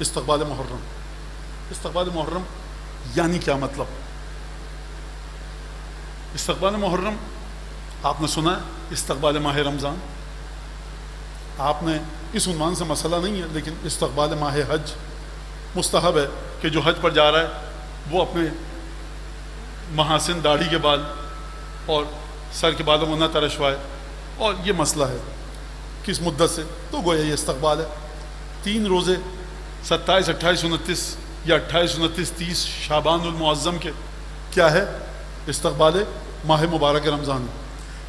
استقبال محرم. استقبال محرم یعنی کیا مطلب؟ استقبال محرم آپ نے سنا ہے استقبال ماہ رمضان. آپ نے اس عنوان سے مسئلہ نہیں ہے، لیکن استقبال ماہ حج مستحب ہے کہ جو حج پر جا رہا ہے وہ اپنے محاسن داڑھی کے بال اور سر کے بالوں کو نہ ترشوائے. اور یہ مسئلہ ہے کس مدت سے، تو گویا یہ استقبال ہے. 3 روزے 27 28 29 یا 28 29 30 شعبان المعظم کے کیا ہے؟ استقبال ماہ مبارک رمضان.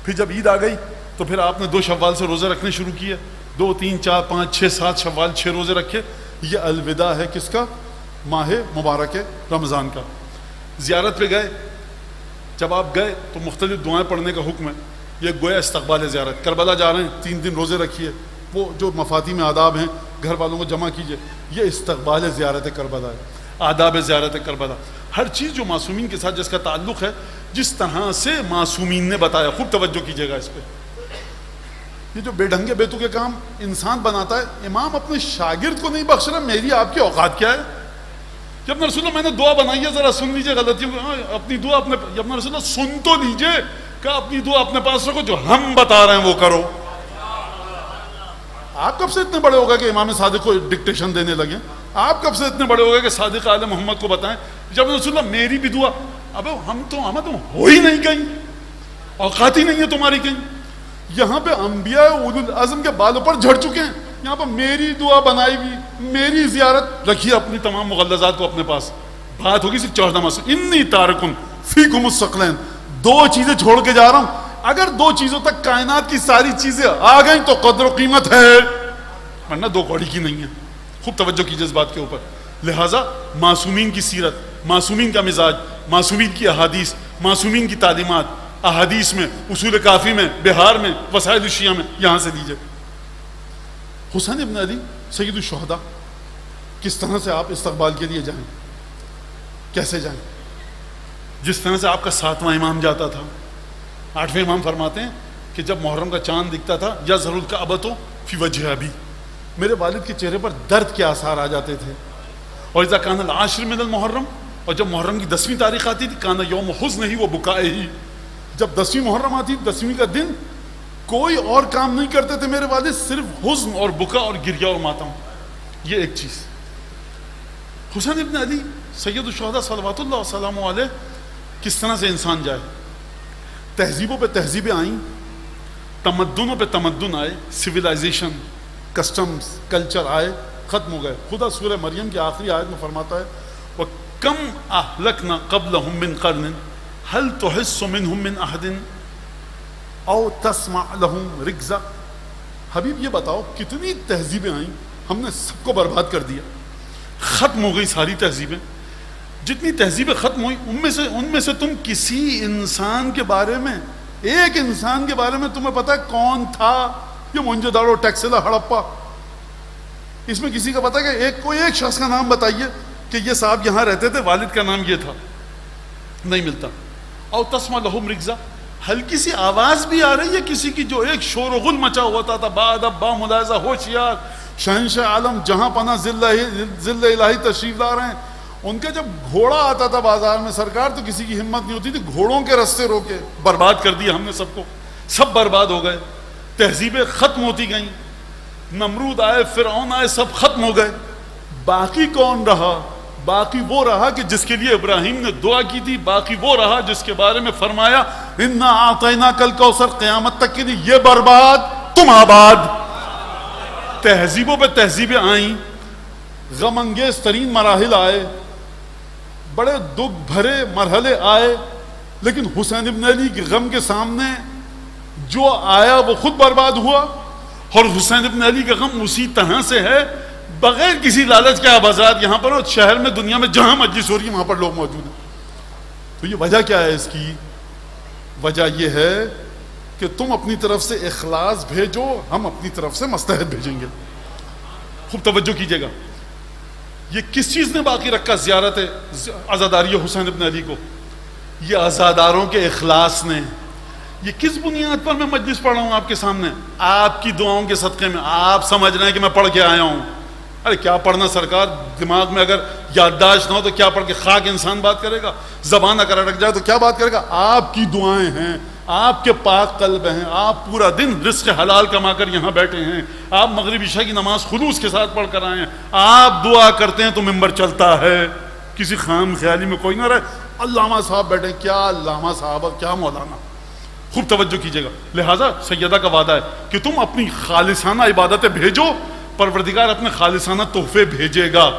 پھر جب عید آ گئی تو پھر آپ نے 2 شوال سے روزے رکھنے شروع کیے. 2 3 4 5 6 7 شوال 6 روزے رکھے. یہ الوداع ہے کس کا؟ ماہ مبارک رمضان کا. زیارت پہ گئے، جب آپ گئے تو مختلف دعائیں پڑھنے کا حکم ہے. یہ گویا استقبال زیارت. کربلا جا رہے ہیں 3 دن روزے رکھیے، وہ جو مفاتیح میں آداب ہیں گھر والوں کو جمع کیجیے. یہ استقبال زیارت کربلا ہے، آداب زیارت کربلا. ہر چیز جو معصومین کے ساتھ جس کا تعلق ہے، جس طرح سے معصومین نے بتایا، خوب توجہ کیجیے گا اس پہ. یہ جو بے ڈھنگے بیتو کے کام انسان بناتا ہے، امام اپنے شاگرد کو نہیں بخش رہا. میری آپ کی اوقات کیا ہے؟ جب رسول اللہ میں نے دعا بنائی ہے ذرا سن لیجیے غلطیوں کو. اپنی دعا اپنے، جب رسول اللہ سن تو لیجیے کہ اپنی دعا اپنے پاس رکھو، جو ہم بتا رہے ہیں وہ کرو. آپ کب سے اتنے بڑے ہو گئے کہ امام صادق کو ڈکٹیشن دینے لگے؟ آپ کب سے اتنے بڑے ہو گئے کہ صادق آل محمد کو بتائیں؟ جب رسول اللہ میری بھی دعا، اب ہم تو ہو ہی نہیں کہیں، اوقات ہی نہیں ہے تمہاری کہیں. یہاں پہ انبیاء اولو العزم کے بالوں پر جھڑ چکے ہیں. یہاں پہ میری دعا بنائی ہوئی، میری زیارت رکھیے اپنی تمام مغلظات کو اپنے پاس. بات ہوگی صرف 14 مسئلہ. انی تارکن فیکم الثقلین، 2 چیزیں چھوڑ کے جا رہا ہوں. اگر 2 چیزوں تک کائنات کی ساری چیزیں آ گئیں تو قدر و قیمت ہے، ورنہ 2 کوڑی کی نہیں ہے. خوب توجہ کیجیے اس بات کے اوپر. لہٰذا معصومین کی سیرت، معصومین کا مزاج، معصومین کی احادیث، معصومین کی تعلیمات، احادیث میں، اصول کافی میں، بہار میں، وسائل الشیعہ میں، یہاں سے لیجیے. حسین ابن علی سید الشہداء، کس طرح سے آپ استقبال کے لیے جائیں، کیسے جائیں؟ جس طرح سے آپ کا 7واں امام جاتا تھا. 8ویں امام فرماتے ہیں کہ جب محرم کا چاند دکھتا تھا، یا ضرور الکعبۃ فی وجہ ابی، میرے والد کے چہرے پر درد کے آثار آ جاتے تھے. اور اذا کان العاشر من المحرم، اور جب محرم کی 10ویں تاریخ آتی تھی، کان یوم حزنہ و بکائہ، جب 10ویں محرم آتی، 10ویں کا دن کوئی اور کام نہیں کرتے تھے میرے والد، صرف حزن اور بکا اور گریہ اور ماتم. یہ ایک چیز. حسین ابن علی سید الشہداء صلوات اللہ وسلام علیہ، کس طرح سے انسان جائے. تہذیبوں پہ تہذیبیں آئیں، تمدنوں پہ تمدن آئے، سویلائزیشن، کسٹمز، کلچر آئے، ختم ہو گئے. خدا سورہ مریم کی آخری آیت میں فرماتا ہے وَكَمْ أَهْلَكْنَا قَبْلَهُمْ مِنْ قَرْنٍ هَلْ تُحِسُّ مِنْهُمْ مِنْ أَحَدٍ أَوْ تَسْمَعْ لَهُمْ رِكْزًا. حبیب یہ بتاؤ کتنی تہذیبیں آئیں، ہم نے سب کو برباد کر دیا، ختم ہو گئی ساری تہذیبیں. جتنی تہذیبیں ختم ہوئی، ان میں سے تم کسی انسان کے بارے میں، ایک انسان کے بارے میں تمہیں پتا ہے کون تھا؟ یہ مونجودارو، ٹیکسلا، ہڑپا، اس میں کسی کا پتا ہے کہ کوئی ایک شخص کا نام بتائیے کہ یہ صاحب یہاں رہتے تھے، والد کا نام یہ تھا؟ نہیں ملتا. او تسمع لہم رکزا، ہلکی سی آواز بھی آ رہی ہے کسی کی، جو ایک شور و غل مچا ہوتا تھا، با ادب، با ملاحظہ، ہوشیار، شہنشاہ عالم، جہاں پناہ ذل الہی تشریف لا رہے ہیں. ان کا جب گھوڑا آتا تھا بازار میں سرکار، تو کسی کی ہمت نہیں ہوتی تھی، گھوڑوں کے رستے روکے. برباد کر دیا ہم نے سب کو، سب برباد ہو گئے، تہذیبیں ختم ہوتی گئیں. نمرود آئے، فرعون آئے، سب ختم ہو گئے. باقی کون رہا؟ باقی وہ رہا کہ جس کے لیے ابراہیم نے دعا کی تھی. باقی وہ رہا جس کے بارے میں فرمایا انا اعطیناک الکوثر، قیامت تک کے لیے یہ برباد، تم آباد. تہذیبوں پہ تہذیبیں آئیں، غم انگیز ترین مراحل آئے، بڑے دکھ بھرے مرحلے آئے، لیکن حسین ابن علی کے غم کے سامنے جو آیا وہ خود برباد ہوا. اور حسین ابن علی کا غم اسی طرح سے ہے، بغیر کسی لالچ کے. آپ حضرات یہاں پر شہر میں، دنیا میں جہاں مجلس ہو رہی ہے وہاں پر لوگ موجود ہیں. تو یہ وجہ کیا ہے اس کی؟ وجہ یہ ہے کہ تم اپنی طرف سے اخلاص بھیجو، ہم اپنی طرف سے مستحد بھیجیں گے. خوب توجہ کیجیے گا. یہ کس چیز نے باقی رکھا زیارت عزاداری حسین ابن علی کو؟ یہ عزاداروں کے اخلاص نے. یہ کس بنیاد پر میں مجلس پڑھ رہا ہوں آپ کے سامنے؟ آپ کی دعاؤں کے صدقے میں. آپ سمجھ رہے ہیں کہ میں پڑھ کے آیا ہوں، ارے کیا پڑھنا سرکار، دماغ میں اگر یادداشت نہ ہو تو کیا پڑھ کے خاک انسان بات کرے گا، زبان اگر اٹک جائے تو کیا بات کرے گا؟ آپ کی دعائیں ہیں، آپ کے پاک قلب ہیں، آپ پورا دن رزق حلال کما کر یہاں بیٹھے ہیں، آپ مغرب عشاء کی نماز خلوص کے ساتھ پڑھ کر آئے ہیں، آپ دعا کرتے ہیں تو ممبر چلتا ہے، کسی خام خیالی میں کوئی نہ رہے۔ علامہ صاحب بیٹھے، کیا علامہ صاحب اور کیا مولانا، خوب توجہ کیجیے گا۔ لہٰذا سیدہ کا وعدہ ہے کہ تم اپنی خالصانہ عبادتیں بھیجو، پروردگار اپنے خالصانہ تحفے بھیجے گا۔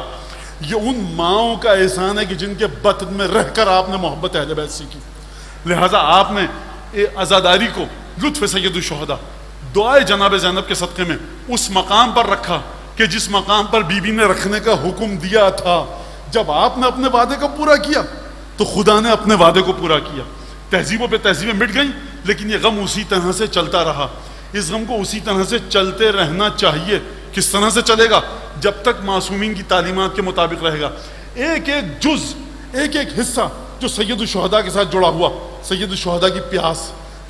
یہ ان ماؤں کا احسان ہے کہ جن کے بطن میں رہ کر آپ نے محبت اہل بیت سیکھی، لہٰذا آپ نے عزاداری کو لطف سید الشہداء دعائے جناب زینب کے صدقے میں اس مقام پر رکھا کہ جس مقام پر بی بی نے رکھنے کا حکم دیا تھا۔ جب آپ نے اپنے وعدے کو پورا کیا تو خدا نے اپنے وعدے کو پورا کیا۔ تہذیبوں پہ تہذیبیں مٹ گئیں، لیکن یہ غم اسی طرح سے چلتا رہا۔ اس غم کو اسی طرح سے چلتے رہنا چاہیے۔ کس طرح سے چلے گا؟ جب تک معصومین کی تعلیمات کے مطابق رہے گا۔ ایک ایک جز، ایک ایک حصہ جو سید الشہداء کے ساتھ جڑا ہوا، سید الشہداء کی پیاس،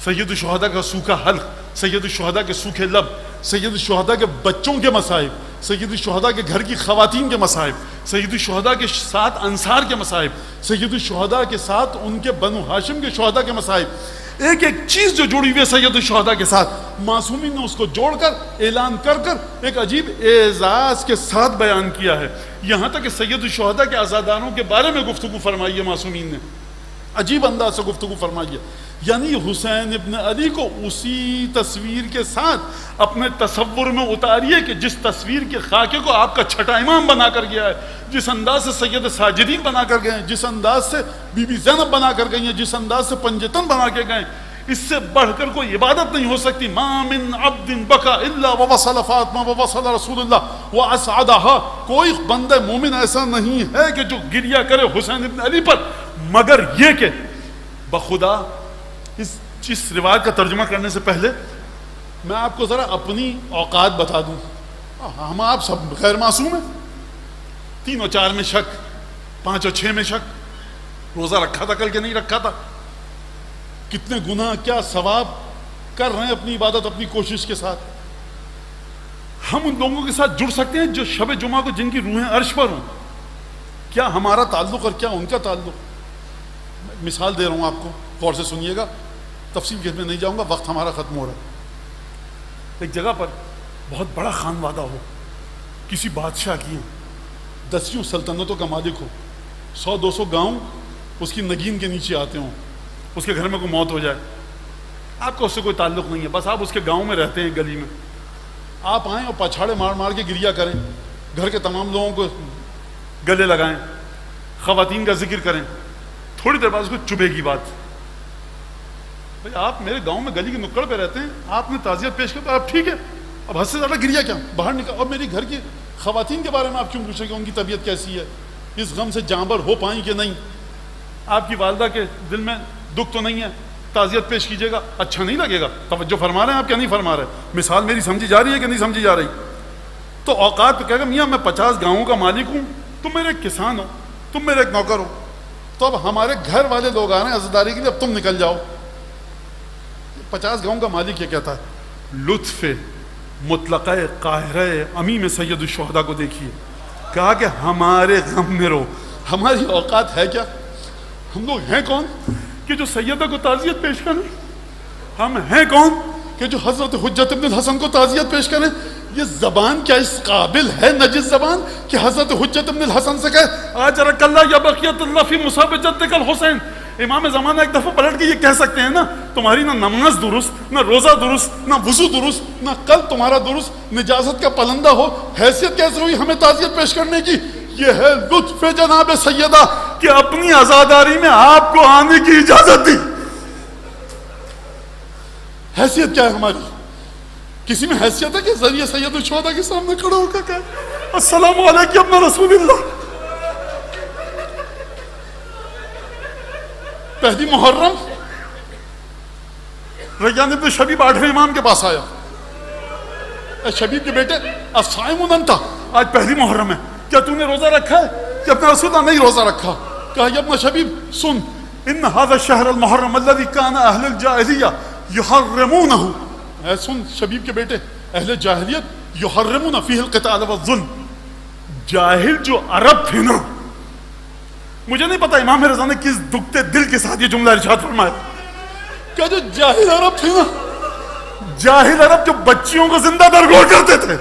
سید الشہداء کا سوکھا حلق، سید الشہداء کے سوکھے لب، سید الشہداء کے بچوں کے مصائب، سید الشہداء کے گھر کی خواتین کے مصائب، سید الشہداء کے ساتھ انصار کے مصائب، سید الشہداء کے ساتھ ان کے بنو ہاشم کے شہداء کے مصائب، ایک ایک چیز جو جڑی ہوئی ہے سید الشہداء کے ساتھ، معصومین نے اس کو جوڑ کر اعلان کر کر ایک عجیب اعزاز کے ساتھ بیان کیا ہے۔ یہاں تک کہ سید الشہداء کے عزاداروں کے بارے میں گفتگو فرمائی ہے معصومین نے، عجیب انداز سے گفتگو فرمائی ہے۔ یعنی حسین ابن علی کو اسی تصویر کے ساتھ اپنے تصور میں اتاریے کہ جس تصویر کے خاکے کو آپ کا چھٹا امام بنا کر گیا ہے، جس انداز سے سید ساجدین بنا کر گئے ہیں، جس انداز سے بی بی زینب بنا کر گئی ہیں، جس انداز سے پنجتن بنا کے گئے، اس سے بڑھ کر کوئی عبادت نہیں ہو سکتی۔ ما من عبد بکا الا ووصل فاطمہ ووصل رسول اللہ واسعدھا، کوئی بندہ مومن ایسا نہیں ہے کہ جو گریہ کرے حسین ابن علی پر، مگر یہ کہ بخدا اس روایت کا ترجمہ کرنے سے پہلے میں آپ کو ذرا اپنی اوقات بتا دوں۔ ہم آپ سب غیر معصوم ہیں، 3 اور 4 میں شک، 5 اور 6 میں شک، روزہ رکھا تھا کل کے نہیں رکھا تھا، کتنے گناہ کیا ثواب کر رہے ہیں اپنی عبادت اپنی کوشش کے ساتھ۔ ہم ان لوگوں کے ساتھ جڑ سکتے ہیں جو شب جمعہ کو جن کی روحیں عرش پر ہوں، کیا ہمارا تعلق اور کیا ان کا تعلق؟ مثال دے رہا ہوں آپ کو، غور سے سنیے گا، تفصیل کے میں نہیں جاؤں گا، وقت ہمارا ختم ہو رہا ہے۔ ایک جگہ پر بہت بڑا خانوادہ ہو، کسی بادشاہ کی 10 سلطنتوں کا مالک ہو، 100-200 گاؤں اس کی نگین کے نیچے آتے ہوں، اس کے گھر میں کوئی موت ہو جائے، آپ کا اس سے کوئی تعلق نہیں ہے، بس آپ اس کے گاؤں میں رہتے ہیں، گلی میں آپ آئیں اور پچھاڑے مار مار کے گریہ کریں، گھر کے تمام لوگوں کو گلے لگائیں، خواتین کا ذکر کریں، تھوڑی دیر بعد اس کو چبھے گی بات، بھائی آپ میرے گاؤں میں گلی کے نکڑ پہ رہتے ہیں، آپ نے تعزیت پیش کر، آپ ٹھیک ہے، اب حد سے زیادہ گریہ کیا، باہر نکل، اور میری گھر کی خواتین کے بارے میں آپ کیوں پوچھیں کہ ان کی طبیعت کیسی ہے، اس غم سے جانبر ہو پائیں کہ نہیں، آپ کی والدہ کے دل میں دکھ تو نہیں ہے، تعزیت پیش کیجیے گا، اچھا نہیں لگے گا، توجہ فرما رہے ہیں آپ کیا نہیں فرما رہے؟ مثال میری سمجھی جا رہی ہے کہ نہیں سمجھی جا رہی؟ تو اوقات پہ کہے گا میاں میں 50 گاؤں کا مالک ہوں، تم میرے ایک کسان ہو، تم میرے ایک نوکر ہو، تو اب ہمارے گھر والے لوگ آ رہے ہیں عزاداری کے لیے، اب تم نکل جاؤ۔ 50 گاؤں کا مالک یہ کہتا ہے، لطف مطلقہ قاہرہ امیم سید الشہداء کو دیکھیے، کہا کہ ہمارے غم میں رو، ہماری اوقات ہے کیا؟ ہم لوگ ہیں کون کہ جو سیدہ کو تعزیت پیش کریں؟ ہم ہیں کون کہ جو حضرت حجت ابن الحسن کو تعزیت پیش کریں؟ یہ زبان کیا اس قابل ہے نجس زبان کہ حضرت حجت ابن الحسن سے کہے آجرک اللہ یا بقیت اللہ فی مصاب جدک الحسین؟ امام زمانہ ایک دفعہ پلٹ کے یہ کہہ سکتے ہیں نا، تمہاری نہ نماز درست، نہ روزہ درست، نہ وضو درست، نہ قلب تمہارا درست، نجاست کا پلندہ ہو، حیثیت کیسے ہوئی ہمیں تعزیت پیش کرنے کی؟ یہ ہے لطف جناب سیدہ کہ اپنی عزاداری میں آپ کو آنے کی اجازت دی۔ حیثیت کیا ہے ہماری؟ کسی میں حیثیت ہے کہ ذریعہ سید الشہداء کے سامنے کھڑا ہو کر کہے السلام علیکم ابن رسول اللہ؟ پہلی محرم ریان ابن شبیب 8ویں امام کے پاس آیا، اے شبیب کے بیٹے الصائم انت، آج پہلی محرم ہے، کیا تو نے روزہ رکھا ہے؟ کہ اپنا رسول اللہ نہیں روزہ رکھا۔ کہا یا ابن شبیب سن، ان هذا الشهر المحرم الذي كان اهل الجاہلیہ يحرمونه، اے سن شبیب کے بیٹے، اہل جاہلیت يحرمون فيه القتال والظلم، جاہل جو عرب تھے نا، مجھے نہیں پتا امام رضا نے کس دکھتے دل کے ساتھ یہ جملہ ارشاد فرمایا کہ جو جاہل عرب تھے نا، جاہل عرب جو بچیوں کو زندہ درگور کرتے تھے،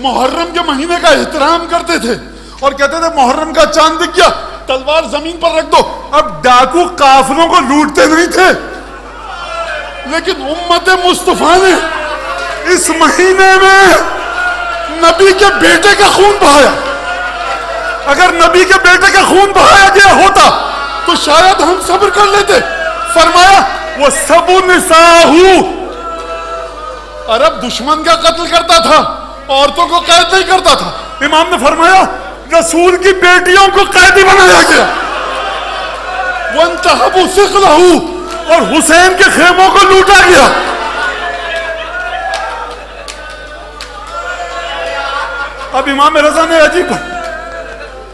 محرم کے مہینے کا احترام کرتے تھے اور کہتے تھے محرم کا چاند دکھ گیا تلوار زمین پر رکھ دو. اب ڈاکو قافلوں کو لوٹتے نہیں تھے، لیکن امت مصطفیٰ نے اس مہینے میں نبی کے بیٹے کا خون بہایا. اگر نبی کے بیٹے کا خون بہایا گیا ہوتا تو شاید ہم صبر کر لیتے. فرمایا وہ سب نساہو، عرب دشمن کا قتل کرتا تھا، عورتوں کو قید نہیں کرتا تھا. امام نے فرمایا رسول کی بیٹیوں کو قیدی بنایا گیا. وانتہبوا ثقلہ، اور حسین کے خیموں کو لوٹا گیا. اب امام رضا نے عجیب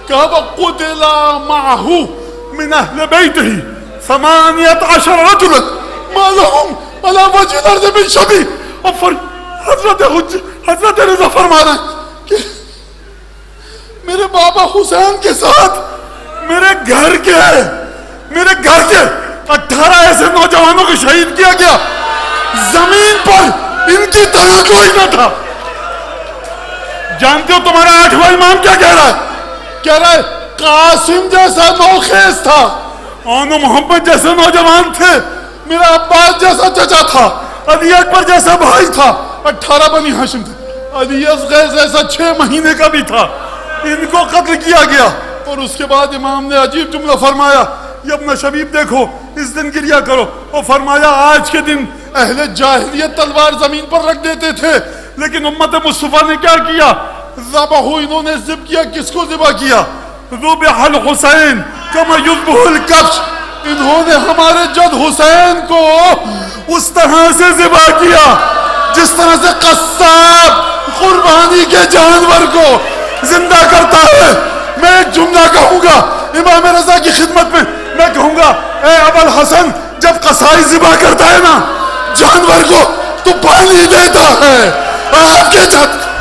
کہا وَقُتِلَ مَعَهُ مِنْ أَهْلِ بَيْتِهِ 18 رَجُلًا مَا لَهُمْ عَلَى وَجْهِ الْأَرْضِ مِنْ شَبِيهٍ. اور حضرت رضا فرما رہے ہیں کہ میرے بابا حسین کے ساتھ میرے گھر کے 18 ایسے نوجوانوں کو شہید کیا گیا. زمین پر ان کی طرح کوئی نہ تھا. جانتے ہو تمہارا 8واں امام کیا کہہ رہا ہے؟ کہہ رہا ہے قاسم جیسا نوخیز تھا، آن و محمد جیسے نوجوان تھے، میرا عباس جیسا چچا تھا، علی اکبر جیسا بھائی تھا، 18 بنی ہاشم تھے، علی اصغر جیسا 6 مہینے کا بھی تھا. ان کو قتل کیا گیا. اور اس کے بعد امام نے عجیب جملہ فرمایا، یہ اپنا شبیب دیکھو، اس دن گریا کرو. اور فرمایا آج کے دن اہل جاہلیت تلوار زمین پر رکھ دیتے تھے، لیکن امت مصطفیٰ نے کیا کیا؟ ذبح، انہوں نے ذبح کیا. کس کو ذبح کیا؟ ذبح الحسین کما یذبح الکبش. انہوں نے ہمارے جد حسین کو اس طرح سے ذبح کیا جس طرح سے قصاب قربانی کے جانور کو زندہ کرتا ہے. میں ایک جملہ کہوں گا امام رضا کی خدمت میں کہوں گا، اے ابو الحسن، جب قصائی ذبح کرتا ہے نا جانور کو تو پانی دیتا ہے. آپ کے جد